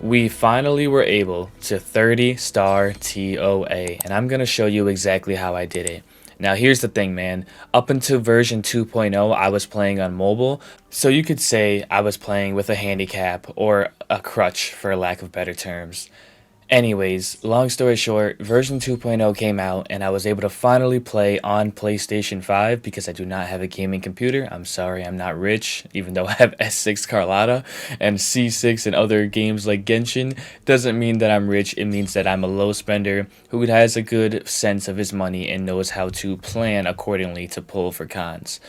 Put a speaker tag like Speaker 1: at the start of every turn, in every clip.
Speaker 1: We finally were able to 30-star TOA, and I'm going to show you exactly how I did it. Now here's the thing, man. Up until version 2.0, I was playing on mobile, so you could say I was playing with a handicap or a crutch for lack of better terms. Anyways, long story short, version 2.0 came out and I was able to finally play on PlayStation 5 because I do not have a gaming computer. I'm sorry, I'm not rich, even though I have S6 Carlotta and C6 and other games like Genshin. Doesn't mean that I'm rich, it means that I'm a low spender who has a good sense of his money and knows how to plan accordingly to pull for cons.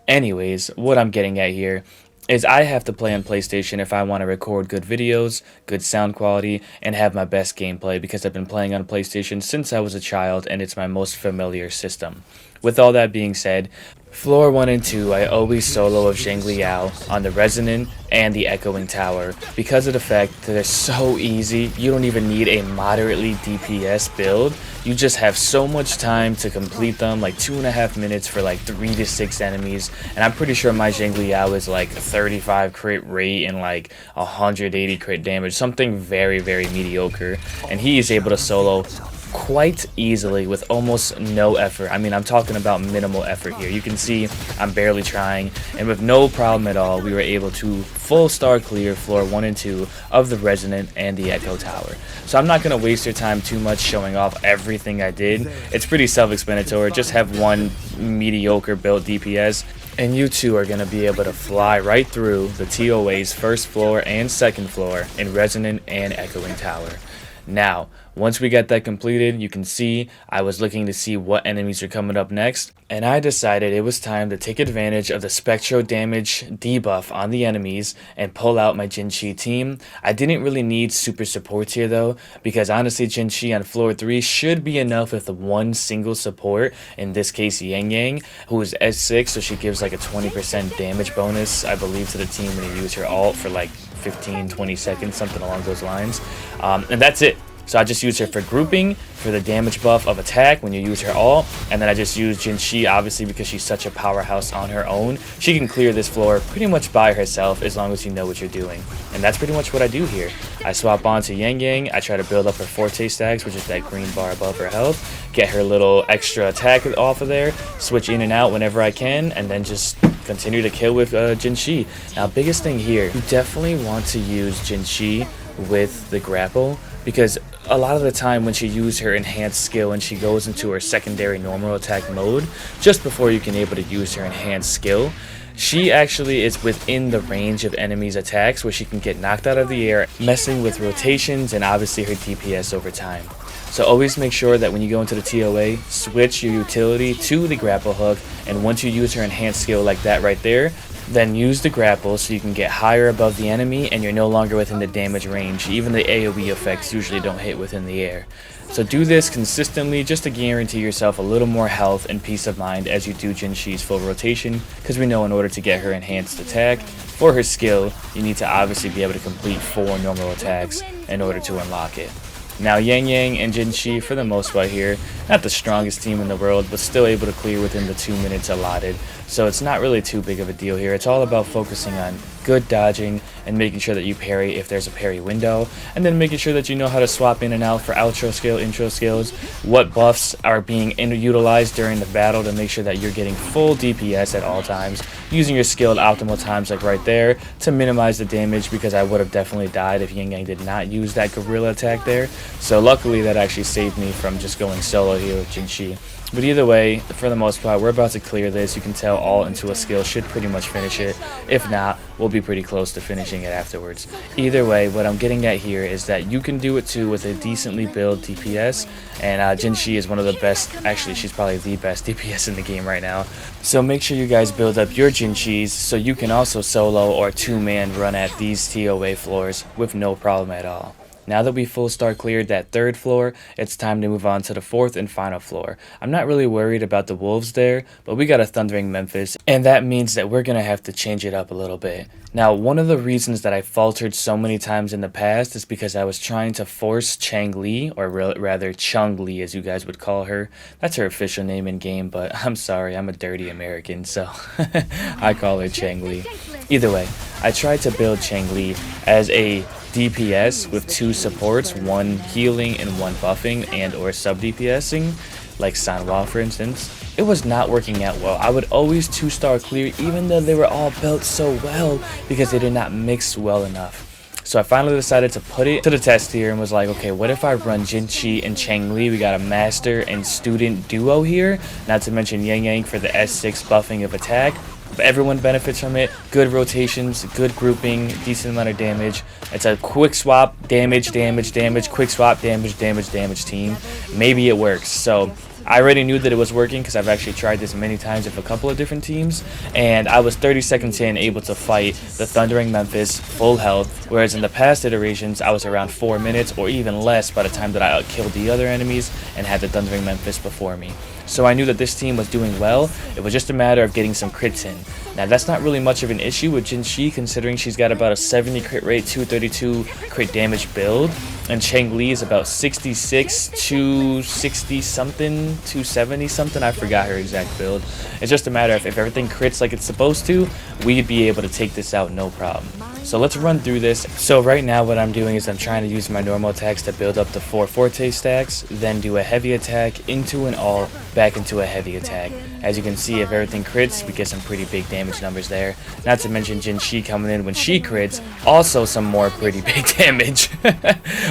Speaker 1: Anyways, what I'm getting at here is I have to play on PlayStation if I want to record good videos, good sound quality, and have my best gameplay because I've been playing on PlayStation since I was a child and it's my most familiar system. With all that being said, Floor 1 and 2 I always solo of Zhengliao on the Resonant and the Echoing Tower because of the fact that they're so easy. You don't even need a moderately DPS build. You just have so much time to complete them, like 2.5 minutes for like 3 to 6 enemies, and I'm pretty sure my Zhengliao is like 35 crit rate and like 180 crit damage, something very, very mediocre, and he is able to solo quite easily with almost no effort. I mean, I'm talking about minimal effort here. You can see I'm barely trying, and with no problem at all, we were able to full star clear floor 1 and 2 of the Resonant and the Echo Tower. So I'm not going to waste your time too much showing off everything I did. It's pretty self-explanatory. Just have one mediocre build DPS, and you two are going to be able to fly right through the TOA's first floor and second floor in Resonant and Echoing Tower. Now, once we get that completed, you can see I was looking to see what enemies are coming up next, and I decided it was time to take advantage of the Spectro damage debuff on the enemies and pull out my Jin Shi team. I didn't really need super supports here though, because honestly Jin Shi on floor 3 should be enough with the one single support, in this case Yang Yang, who is S6, so she gives like a 20% damage bonus, I believe, to the team when you use her ult for like 15-20 seconds, something along those lines, and that's it. So I just use her for grouping, for the damage buff of attack when you use her ult, and then I just use Jin Shi obviously because she's such a powerhouse on her own. She can clear this floor pretty much by herself as long as you know what you're doing. And that's pretty much what I do here. I swap on to Yang Yang, I try to build up her Forte stacks, which is that green bar above her health, get her little extra attack off of there, switch in and out whenever I can, and then just continue to kill with Jin Shi. Now biggest thing here, you definitely want to use Jin Shi with the grapple, because a lot of the time when she uses her enhanced skill and she goes into her secondary normal attack mode, just before you can able to use her enhanced skill, she actually is within the range of enemies' attacks where she can get knocked out of the air, messing with rotations and obviously her DPS over time. So always make sure that when you go into the TOA, switch your utility to the grapple hook, and once you use her enhanced skill like that right there, then use the grapple so you can get higher above the enemy and you're no longer within the damage range. Even the AoE effects usually don't hit within the air. So do this consistently just to guarantee yourself a little more health and peace of mind as you do Jin Shi's full rotation, because we know in order to get her enhanced attack, for her skill, you need to obviously be able to complete 4 normal attacks in order to unlock it. Now Yang Yang and Jin Shi, for the most part here, not the strongest team in the world, but still able to clear within the 2 minutes allotted. So it's not really too big of a deal here. It's all about focusing on good dodging and making sure that you parry if there's a parry window, and then making sure that you know how to swap in and out for outro skill, intro skills, what buffs are being utilized during the battle to make sure that you're getting full DPS at all times, using your skill at optimal times like right there to minimize the damage, because I would have definitely died if Yang Yang did not use that gorilla attack there. So luckily that actually saved me from just going solo here with Jin Shi. But either way, for the most part, we're about to clear this. You can tell all into a skill should pretty much finish it. If not, we'll be pretty close to finishing it afterwards. Either way, what I'm getting at here is that you can do it too with a decently built DPS, and Jin Shi is one of the best, actually she's probably the best DPS in the game right now. So make sure you guys build up your Jin Shis so you can also solo or 2-man run at these TOA floors with no problem at all. Now that we full star cleared that 3rd floor, it's time to move on to the 4th and final floor. I'm not really worried about the wolves there, but we got a Thundering Memphis, and that means that we're going to have to change it up a little bit. Now, one of the reasons that I faltered so many times in the past is because I was trying to force Changli, or rather Chun-Li as you guys would call her. That's her official name in game, but I'm sorry, I'm a dirty American, so I call her Changli. Either way, I tried to build Changli as a DPS with 2 supports, 1 healing and 1 buffing and or sub DPSing, like Sanhua for instance, it was not working out well. I would always 2-star clear even though they were all built so well because they did not mix well enough. So I finally decided to put it to the test here and was like, okay, what if I run Jinchi and Changli? We got a master and student duo here, not to mention Yang Yang for the S6 buffing of attack. But everyone benefits from it. Good rotations, good grouping, decent amount of damage. It's a quick swap, damage, quick swap, damage team. Maybe it works. So I already knew that it was working because I've actually tried this many times with a couple of different teams, and I was 30 seconds in able to fight the Thundering Memphis full health, whereas in the past iterations I was around 4 minutes or even less by the time that I killed the other enemies and had the Thundering Memphis before me. So I knew that this team was doing well. It was just a matter of getting some crits in. Now that's not really much of an issue with Jinchi considering she's got about a 70 crit rate, 232 crit damage build, and Changli is about 66, 260 something, 270 something, I forgot her exact build. It's just a matter of if everything crits like it's supposed to, we'd be able to take this out no problem. So let's run through this. So right now what I'm doing is I'm trying to use my normal attacks to build up the 4 forte stacks, then do a heavy attack into an alt, back into a heavy attack. As you can see, if everything crits, we get some pretty big damage numbers there. Not to mention Jinchi coming in when she crits, also some more pretty big damage.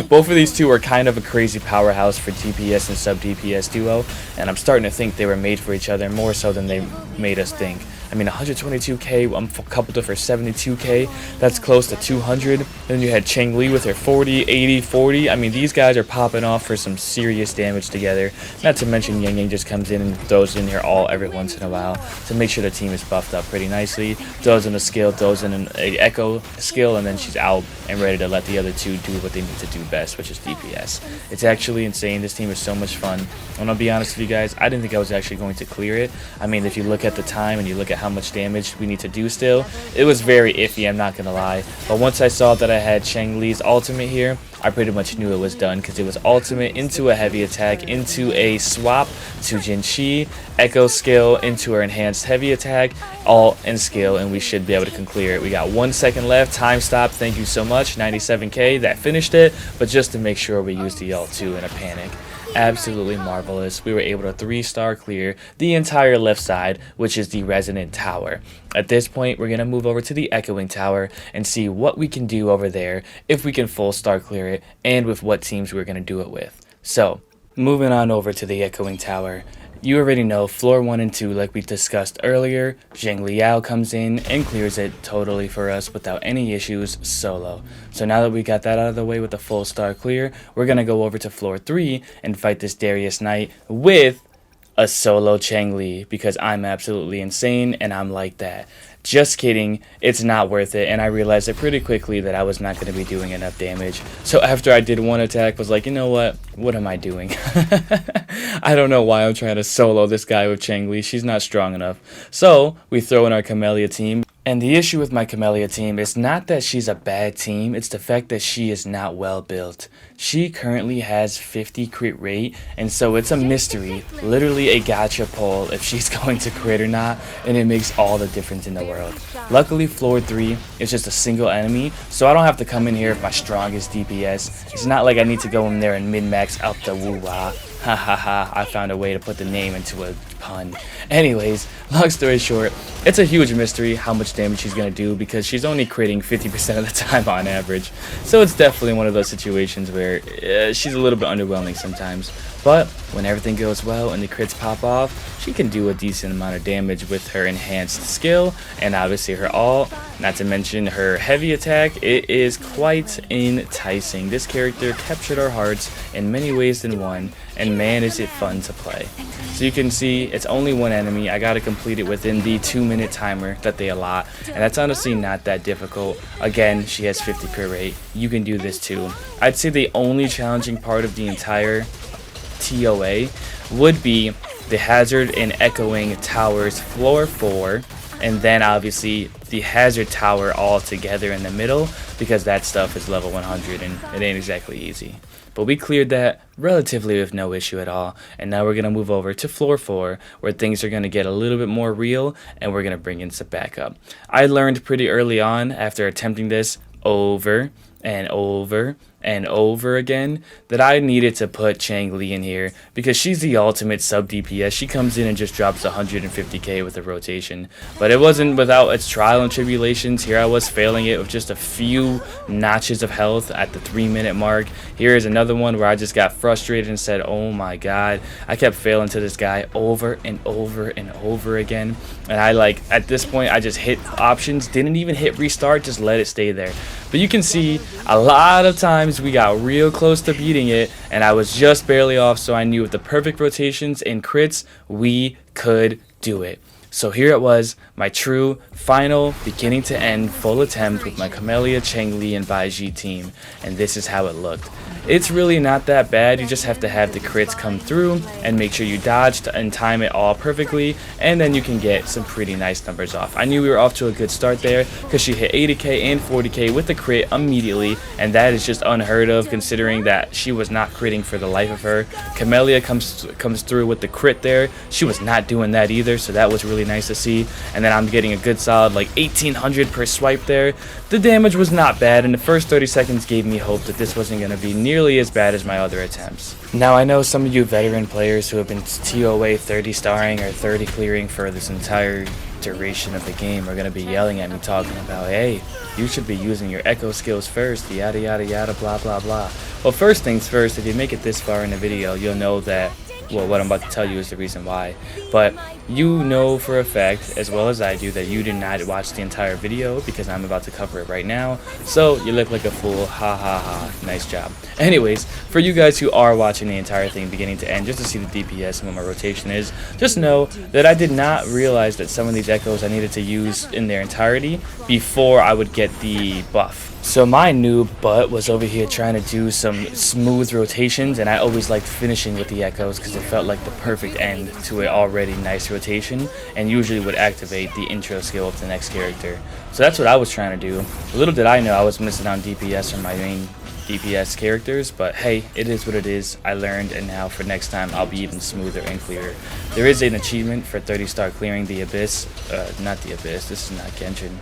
Speaker 1: Both of these two are kind of a crazy powerhouse for DPS and sub DPS duo, and I'm starting to think they were made for each other more so than they made us think. I mean, 122k, I'm coupled with her 72k, that's close to 200. Then you had Changli with her 40, 80, 40. I mean, these guys are popping off for some serious damage together. Not to mention Yang Yang just comes in and throws in here every once in a while to make sure the team is buffed up pretty nicely. Throws in a skill, throws in an echo skill, and then she's out and ready to let the other two do what they need to do best, which is DPS. It's actually insane. This team is so much fun. I'm gonna be honest with you guys, I didn't think I was actually going to clear it. I mean, if you look at the time and you look at how much damage we need to do still, it was very iffy, I'm not gonna lie. But once I saw that I had Changli's ultimate here, I pretty much knew it was done because it was ultimate into a heavy attack, into a swap to Jinchi, echo skill into her enhanced heavy attack, alt and skill, and we should be able to clear it. We got 1 second left, time stop, thank you so much, 97k, that finished it, but just to make sure we used the ult too in a panic. Absolutely marvelous. We were able to 3-star clear the entire left side, which is the Resonant Tower. At this point, we're going to move over to the Echoing Tower and see what we can do over there, if we can full star clear it, and with what teams we're going to do it with. So, moving on over to the Echoing Tower. You already know floor 1 and 2, like we discussed earlier, Zheng Liao comes in and clears it totally for us without any issues solo. So now that we got that out of the way with a full star clear, we're going to go over to floor 3 and fight this Darius Knight with a solo Changli because I'm absolutely insane and I'm like that. Just kidding, it's not worth it, and I realized it pretty quickly that I was not going to be doing enough damage. So after I did one attack, was like, you know what am I doing? I don't know why I'm trying to solo this guy with Changli, she's not strong enough. So we throw in our Camellia team. And the issue with my Camellia team is not that she's a bad team, it's the fact that she is not well built. She currently has 50 crit rate, and so it's a mystery, literally a gotcha pull if she's going to crit or not, and it makes all the difference in the world. Luckily, floor 3 is just a single enemy, so I don't have to come in here with my strongest DPS. It's not like I need to go in there and min-max out the woo-wah. Ha ha ha, I found a way to put the name into a pun. Anyways, long story short, it's a huge mystery how much damage she's going to do because she's only critting 50% of the time on average. So it's definitely one of those situations where she's a little bit underwhelming sometimes. But when everything goes well and the crits pop off, she can do a decent amount of damage with her enhanced skill and obviously her ult, not to mention her heavy attack. It is quite enticing. This character captured our hearts in many ways than one, and man is it fun to play. So you can see it's only one enemy. I gotta complete it within the 2-minute timer that they allot, and that's honestly not that difficult. Again, she has 50 crit rate. You can do this too. I'd say the only challenging part of the entire TOA would be the Hazard and Echoing Towers floor 4, and then obviously the Hazard Tower all together in the middle, because that stuff is level 100 and it ain't exactly easy. But we cleared that relatively with no issue at all, and now we're going to move over to floor 4 where things are going to get a little bit more real and we're going to bring in some backup. I learned pretty early on after attempting this over and over and over again that I needed to put Changli in here because she's the ultimate sub DPS. She comes in and just drops 150k with a rotation. But it wasn't without its trial and tribulations. Here I was failing it with just a few notches of health at the 3-minute mark. Here is another one where I just got frustrated and said, oh my god. I kept failing to this guy over and over and over again. And I at this point I just hit options, didn't even hit restart, just let it stay there. But you can see a lot of times we got real close to beating it, and I was just barely off, so I knew with the perfect rotations and crits, we could do it. So here it was, my true, final, beginning to end, full attempt with my Camellia, Changli, and Bai Zhi team, and this is how it looked. It's really not that bad, you just have to have the crits come through and make sure you dodge and time it all perfectly, and then you can get some pretty nice numbers off. I knew we were off to a good start there because she hit 80k and 40k with the crit immediately, and that is just unheard of considering that she was not critting for the life of her. Camellia comes through with the crit there. She was not doing that either, so that was really nice to see. And then I'm getting a good solid 1800 per swipe there. The damage was not bad, and the first 30 seconds gave me hope that this wasn't going to be nearly as bad as my other attempts. Now I know some of you veteran players who have been TOA 30 starring or 30 clearing for this entire duration of the game are going to be yelling at me talking about, hey, you should be using your echo skills first, yada yada yada, blah blah blah. Well, first things first, if you make it this far in the video, you'll know that, well, what I'm about to tell you is the reason why. But you know for a fact, as well as I do, that you did not watch the entire video because I'm about to cover it right now. So you look like a fool, ha ha ha, nice job. Anyways, for you guys who are watching the entire thing beginning to end just to see the DPS and what my rotation is, just know that I did not realize that some of these echoes I needed to use in their entirety before I would get the buff. So my noob butt was over here trying to do some smooth rotations, and I always liked finishing with the echoes because it felt like the perfect end to an already nice rotation, and usually would activate the intro skill of the next character. So that's what I was trying to do. Little did I know I was missing on DPS from my main DPS characters, but hey, it is what it is. I learned, and now for next time I'll be even smoother and clearer. There is an achievement for 30 star clearing the Abyss, not the Abyss, this is not Genshin,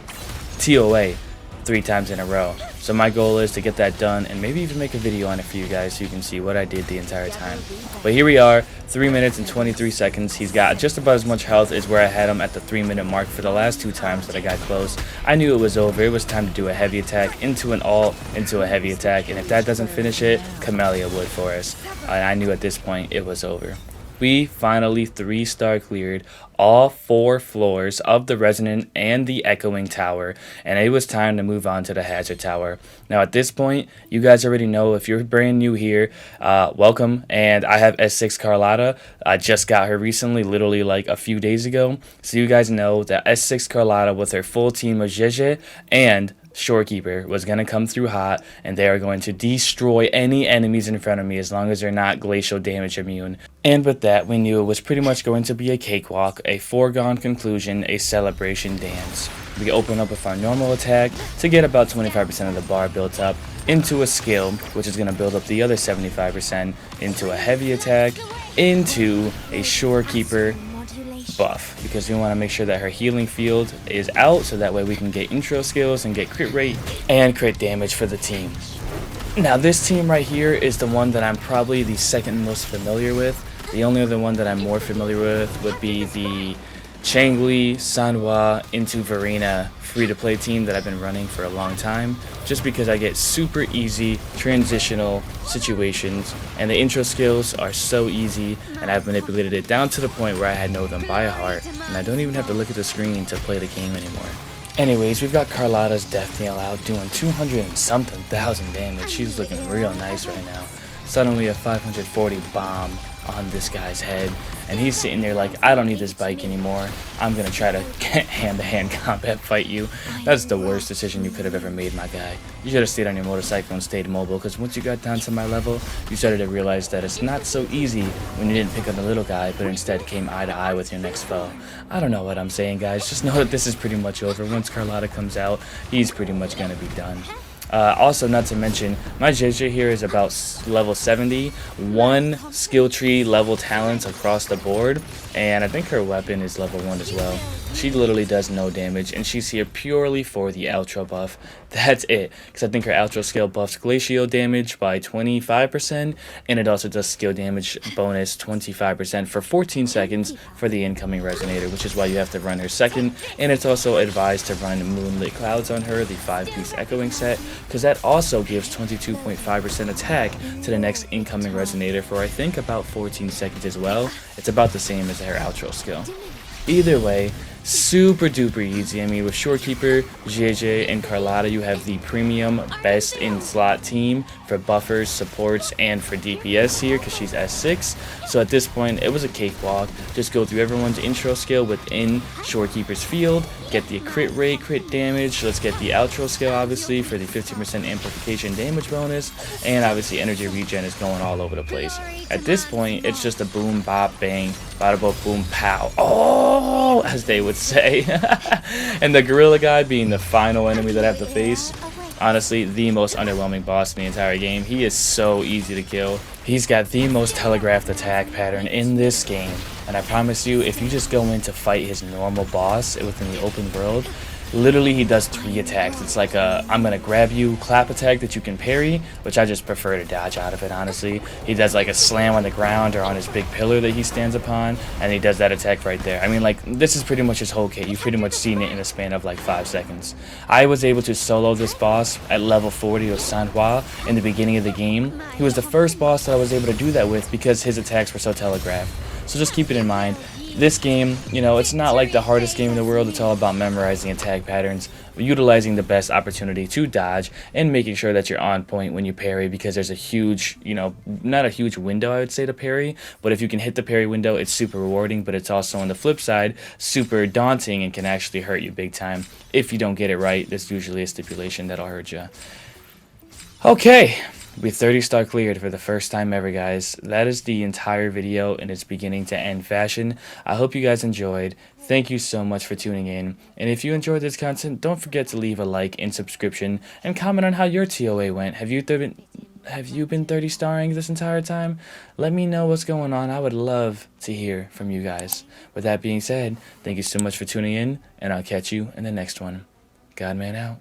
Speaker 1: TOA. 3 times in a row. So my goal is to get that done and maybe even make a video on it for you guys so you can see what I did the entire time. But here we are, 3 minutes and 23 seconds. He's got just about as much health as where I had him at the 3-minute mark for the last 2 times that I got close. I knew it was over. It was time to do a heavy attack into an ult, into a heavy attack, and if that doesn't finish it, Camellia would for us. And I knew at this point it was over. We finally 3-star cleared all 4 floors of the Resonant and the Echoing Tower, and it was time to move on to the Hazard Tower. Now at this point, you guys already know, if you're brand new here, welcome, and I have S6 Carlotta. I just got her recently, literally like a few days ago, so you guys know that S6 Carlotta with her full team of Jeje and Shorekeeper was going to come through hot, and they are going to destroy any enemies in front of me as long as they're not glacial damage immune. And with that, we knew it was pretty much going to be a cakewalk, a foregone conclusion, a celebration dance. We open up with our normal attack to get about 25% of the bar built up into a skill, which is going to build up the other 75% into a heavy attack, into a Shorekeeper buff, because we want to make sure that her healing field is out so that way we can get intro skills and get crit rate and crit damage for the team. Now this team right here is the one that I'm probably the second most familiar with. The only other one that I'm more familiar with would be the Changli, Sanhua, into Verena free-to-play team that I've been running for a long time, just because I get super easy transitional situations, and the intro skills are so easy, and I've manipulated it down to the point where I know them by heart, and I don't even have to look at the screen to play the game anymore. Anyways, we've got Carlotta's Death Nail out doing 200 and something thousand damage. She's looking real nice right now. Suddenly a 540 bomb on this guy's head, and he's sitting there like, I don't need this bike anymore. I'm gonna try to hand-to-hand combat fight you. That's the worst decision you could have ever made, my guy. You should have stayed on your motorcycle and stayed mobile, because once you got down to my level, you started to realize that it's not so easy when you didn't pick on the little guy, but instead came eye to eye with your next foe. I don't know what I'm saying, guys. Just know that this is pretty much over. Once Carlotta comes out, he's pretty much gonna be done. Also, not to mention, my Jeje here is about level 70, 1 skill tree level talents across the board, and I think her weapon is level 1 as well. She literally does no damage, and she's here purely for the outro buff. That's it, because I think her outro skill buffs glacial damage by 25%, and it also does skill damage bonus 25% for 14 seconds for the incoming resonator, which is why you have to run her second. And it's also advised to run Moonlit Clouds on her, the 5-piece echoing set, because that also gives 22.5% attack to the next incoming resonator for I think about 14 seconds as well. It's about the same as her outro skill. Either way, super duper easy. I mean, with Shorekeeper, JJ, and Carlotta, you have the premium best in slot team for buffers, supports, and for DPS here because she's S6. So at this point, it was a cakewalk. Just go through everyone's intro skill within Shorekeeper's field, get the crit rate, crit damage. Let's get the outro skill, obviously, for the 50% amplification damage bonus, and obviously energy regen is going all over the place. At this point, it's just a boom, bop, bang, bada boom, pow. Oh, as they would say. And the gorilla guy being the final enemy that I have to face. Honestly, the most underwhelming boss in the entire game. He is so easy to kill. He's got the most telegraphed attack pattern in this game. And I promise you, if you just go in to fight his normal boss within the open world, literally he does 3 attacks. It's like a I'm gonna grab you clap attack that you can parry, which I just prefer to dodge out of it, honestly. He does like a slam on the ground or on his big pillar that he stands upon, and he does that attack right there. I mean, like, this is pretty much his whole kit. You've pretty much seen it in a span of like 5 seconds. I was able to solo this boss at level 40 of Sanhua in the beginning of the game. He was the first boss that I was able to do that with because his attacks were so telegraphed. So just keep it in mind. This game, you know, it's not like the hardest game in the world. It's all about memorizing attack patterns, utilizing the best opportunity to dodge, and making sure that you're on point when you parry, because there's a huge, you know, not a huge window, I would say, to parry, but if you can hit the parry window, it's super rewarding, but it's also, on the flip side, super daunting and can actually hurt you big time. If you don't get it right, there's usually a stipulation that'll hurt you. Okay. We 30-star cleared for the first time ever, guys. That is the entire video in its beginning to end fashion. I hope you guys enjoyed. Thank you so much for tuning in. And if you enjoyed this content, don't forget to leave a like and subscription and comment on how your TOA went. Have you been 30-starring this entire time? Let me know what's going on. I would love to hear from you guys. With that being said, thank you so much for tuning in, and I'll catch you in the next one. Godman out.